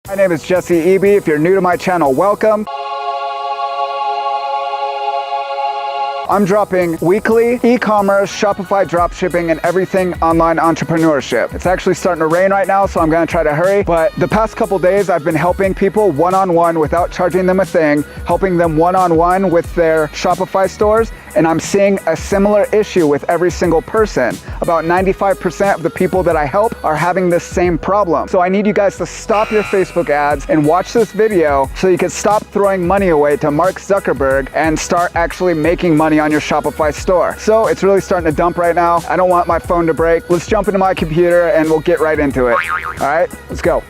My name is Jesse Eby. If you're new to my channel, welcome. I'm dropping weekly e-commerce, Shopify dropshipping, and everything online entrepreneurship. It's actually starting to rain right now, so I'm gonna try to hurry. But the past couple days, I've been helping people one-on-one without charging them a thing, helping them one-on-one with their Shopify stores, and I'm seeing a similar issue with every single person. About 95% of the people that I help are having this same problem. So I need you guys to stop your Facebook ads and watch this video so you can stop throwing money away to Mark Zuckerberg and start actually making money on your Shopify store. So it's really starting to dump right now. I don't want my phone to break. Let's jump into my computer and we'll get right into it. All right, let's go.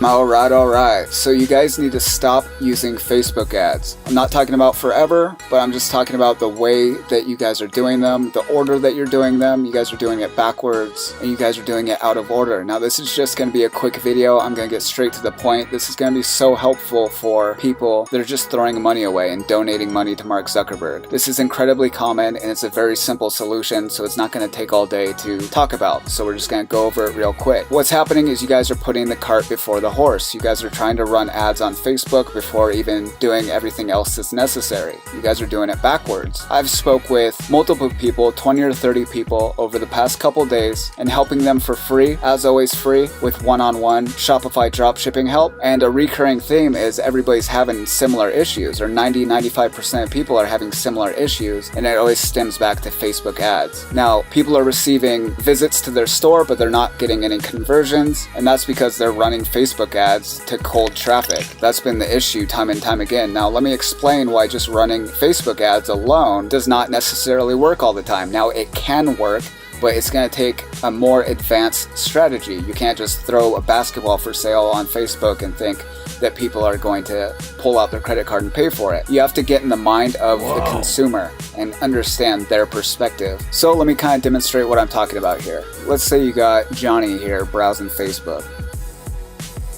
All right. So you guys need to stop using Facebook ads. I'm not talking about forever, but I'm just talking about the way that you guys are doing them, the order that you're doing them. You guys are doing it backwards and you guys are doing it out of order. Now this is just going to be a quick video. I'm going to get straight to the point. This is going to be so helpful for people that are just throwing money away and donating money to Mark Zuckerberg. This is incredibly common and it's a very simple solution, so it's not going to take all day to talk about. So we're just going to go over it real quick. What's happening is you guys are putting the cart before the horse. You guys are trying to run ads on Facebook before even doing everything else that's necessary. You guys are doing it backwards. I've spoke with multiple people, 20 or 30 people over the past couple days and helping them for free, as always free, with one-on-one Shopify dropshipping help. And a recurring theme is everybody's having similar issues, or 90-95% of people are having similar issues, and it always stems back to Facebook ads. Now, people are receiving visits to their store, but they're not getting any conversions, and that's because they're running Facebook ads to cold traffic. That's been the issue time and time again. Now let me explain why just running Facebook ads alone does not necessarily work all the time. Now it can work, but it's going to take a more advanced strategy. You can't just throw a basketball for sale on Facebook and think that people are going to pull out their credit card and pay for it. You have to get in the mind of the consumer and understand their perspective. So let me kind of demonstrate what I'm talking about here. Let's say you got Johnny here browsing Facebook.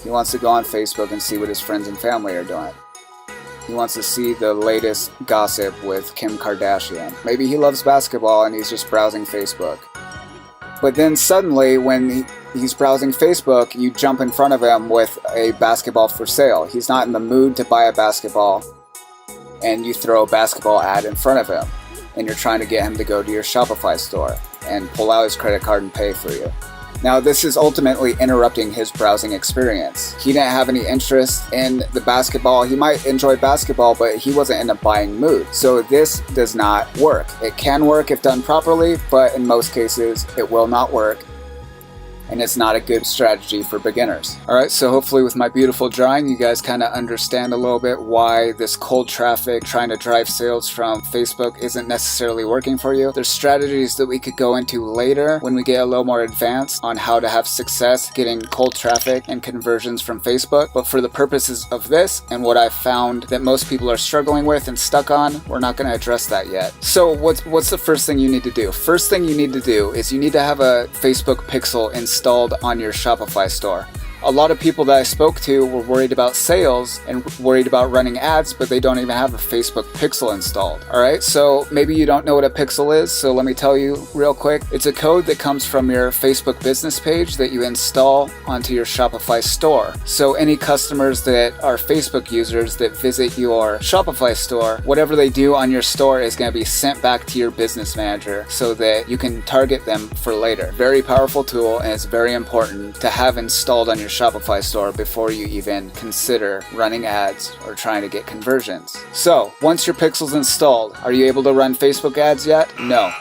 He wants to go on Facebook and see what his friends and family are doing. He wants to see the latest gossip with Kim Kardashian. Maybe he loves basketball and he's just browsing Facebook. But then suddenly when he's browsing Facebook, you jump in front of him with a basketball for sale. He's not in the mood to buy a basketball, and you throw a basketball ad in front of him. And you're trying to get him to go to your Shopify store and pull out his credit card and pay for you. Now, this is ultimately interrupting his browsing experience. He didn't have any interest in the basketball. He might enjoy basketball, but he wasn't in a buying mood. So this does not work. It can work if done properly, but in most cases, it will not work. And it's not a good strategy for beginners. Alright, so hopefully with my beautiful drawing, you guys kind of understand a little bit why this cold traffic, trying to drive sales from Facebook, isn't necessarily working for you. There's strategies that we could go into later when we get a little more advanced on how to have success getting cold traffic and conversions from Facebook. But for the purposes of this and what I've found that most people are struggling with and stuck on, we're not going to address that yet. So what's the first thing you need to do? First thing you need to do is you need to have a Facebook pixel installed on your Shopify store. A lot of people that I spoke to were worried about sales and worried about running ads, but they don't even have a Facebook pixel installed. Alright, so maybe you don't know what a pixel is, so let me tell you real quick. It's a code that comes from your Facebook business page that you install onto your Shopify store. So any customers that are Facebook users that visit your Shopify store, whatever they do on your store is going to be sent back to your business manager so that you can target them for later. Very powerful tool, and it's very important to have installed on your Shopify store before you even consider running ads or trying to get conversions. So, once your pixel's installed, are you able to run Facebook ads yet? No.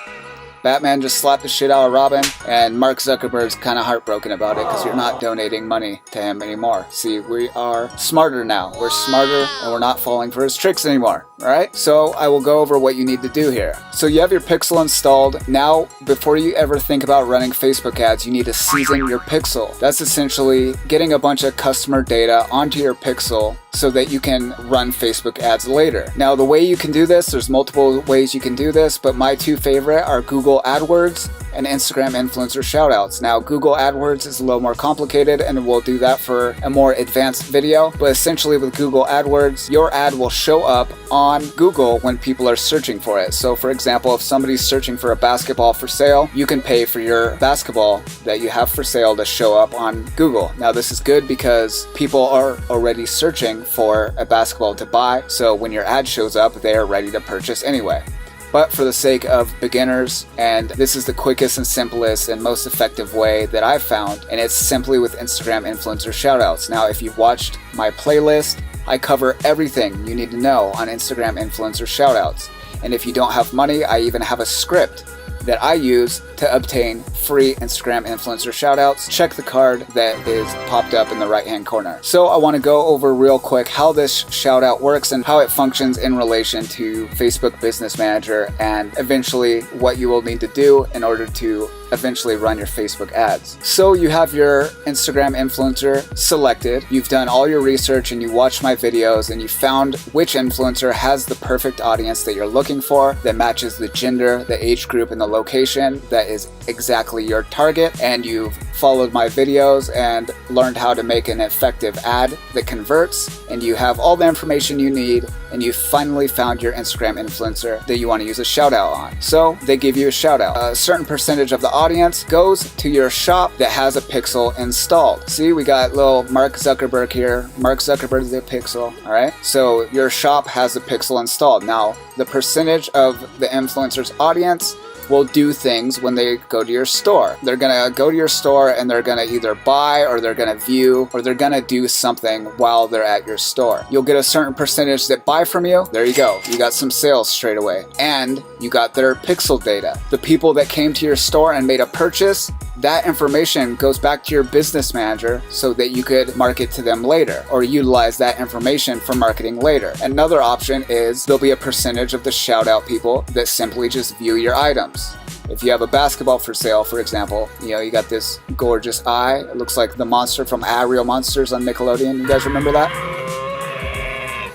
Batman just slapped the shit out of Robin, and Mark Zuckerberg's kind of heartbroken about it because you're not donating money to him anymore. See, we are smarter now. We're smarter and we're not falling for his tricks anymore. Alright? So I will go over what you need to do here. So you have your pixel installed. Now, before you ever think about running Facebook ads, you need to season your pixel. That's essentially getting a bunch of customer data onto your pixel so that you can run Facebook ads later. Now, the way you can do this, there's multiple ways you can do this, but my two favorite are Google AdWords and Instagram influencer shoutouts. Now, Google AdWords is a little more complicated, and we'll do that for a more advanced video. But essentially with Google AdWords, your ad will show up on Google when people are searching for it. So for example, if somebody's searching for a basketball for sale, you can pay for your basketball that you have for sale to show up on Google. Now, this is good because people are already searching for a basketball to buy. So when your ad shows up, they are ready to purchase anyway. But for the sake of beginners, and this is the quickest and simplest and most effective way that I've found, and it's simply with Instagram influencer shoutouts. Now, if you've watched my playlist, I cover everything you need to know on Instagram influencer shoutouts. And if you don't have money, I even have a script that I use to obtain free Instagram influencer shoutouts. Check the card that is popped up in the right-hand corner. So I want to go over real quick how this shoutout works and how it functions in relation to Facebook Business Manager, and eventually what you will need to do in order to eventually run your Facebook ads. So you have your Instagram influencer selected, you've done all your research and you watched my videos and you found which influencer has the perfect audience that you're looking for, that matches the gender, the age group, and the location that is exactly your target, and you've followed my videos and learned how to make an effective ad that converts, and you have all the information you need, and you finally found your Instagram influencer that you want to use a shout out on. So they give you a shout out. A certain percentage of the audience goes to your shop that has a pixel installed. See, we got little Mark Zuckerberg here. Mark Zuckerberg is a pixel, all right? So your shop has a pixel installed. Now, the percentage of the influencer's audience will do things when they go to your store. They're gonna go to your store and they're gonna either buy, or they're gonna view, or they're gonna do something while they're at your store. You'll get a certain percentage that buy from you. There you go. You got some sales straight away. And you got their pixel data. The people that came to your store and made a purchase, that information goes back to your business manager so that you could market to them later, or utilize that information for marketing later. Another option is there'll be a percentage of the shout out people that simply just view your items. If you have a basketball for sale, for example, you got this gorgeous eye. It looks like the monster from Real Monsters on Nickelodeon. You guys remember that?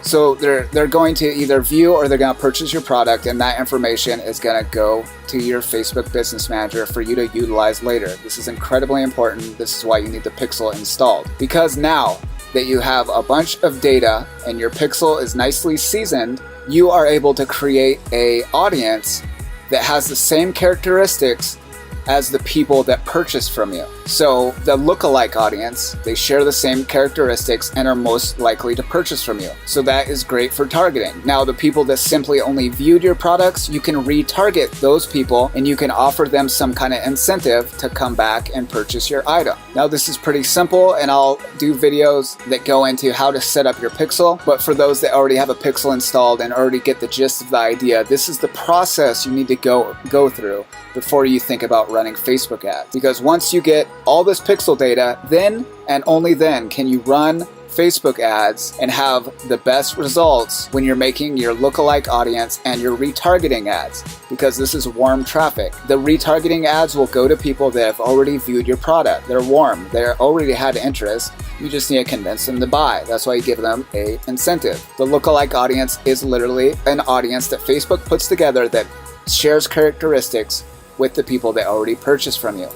So they're going to either view or they're going to purchase your product, and that information is going to go to your Facebook Business Manager for you to utilize later. This is incredibly important. This is why you need the pixel installed. Because now that you have a bunch of data and your pixel is nicely seasoned, you are able to create an audience that has the same characteristics as the people that purchase from you. So the lookalike audience, they share the same characteristics and are most likely to purchase from you. So that is great for targeting. Now, the people that simply only viewed your products, you can retarget those people and you can offer them some kind of incentive to come back and purchase your item. Now, this is pretty simple, and I'll do videos that go into how to set up your pixel. But for those that already have a pixel installed and already get the gist of the idea, this is the process you need to go through before you think about running Facebook ads. Because once you get all this pixel data, then and only then can you run Facebook ads and have the best results when you're making your lookalike audience and your retargeting ads, because this is warm traffic. The retargeting ads will go to people that have already viewed your product. They're warm. They already had interest. You just need to convince them to buy. That's why you give them an incentive. The lookalike audience is literally an audience that Facebook puts together that shares characteristics with the people that already purchased from you.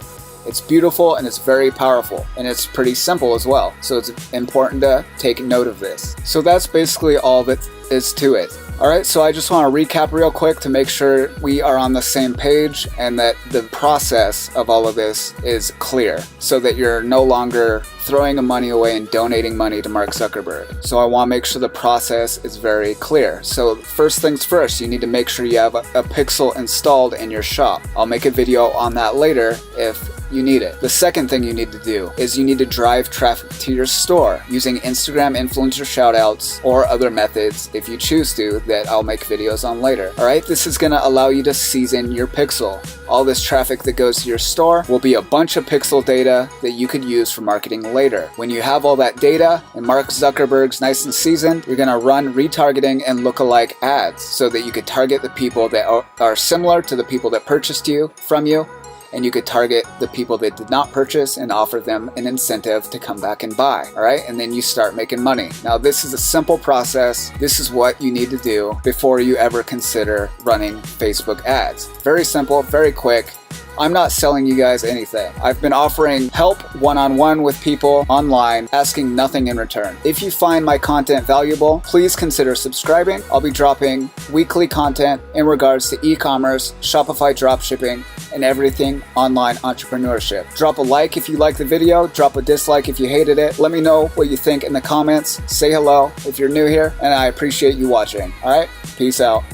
It's beautiful and it's very powerful, and it's pretty simple as well. So it's important to take note of this. So that's basically all that is to it. All right, so I just want to recap real quick to make sure we are on the same page and that the process of all of this is clear, so that you're no longer throwing the money away and donating money to Mark Zuckerberg. So I want to make sure the process is very clear. So first things first, you need to make sure you have a pixel installed in your shop. I'll make a video on that later if you need it. The second thing you need to do is you need to drive traffic to your store using Instagram influencer shoutouts or other methods if you choose to, that I'll make videos on later. All right, this is going to allow you to season your pixel. All this traffic that goes to your store will be a bunch of pixel data that you could use for marketing later. When you have all that data and Mark Zuckerberg's nice and seasoned, you're going to run retargeting and lookalike ads so that you could target the people that are similar to the people that purchased from you, and you could target the people that did not purchase and offer them an incentive to come back and buy. All right, and then you start making money. Now, this is a simple process. This is what you need to do before you ever consider running Facebook ads. Very simple, very quick, I'm not selling you guys anything. I've been offering help one-on-one with people online, asking nothing in return. If you find my content valuable, please consider subscribing. I'll be dropping weekly content in regards to e-commerce, Shopify dropshipping, and everything online entrepreneurship. Drop a like if you like the video, drop a dislike if you hated it. Let me know what you think in the comments. Say hello if you're new here, and I appreciate you watching. All right, peace out.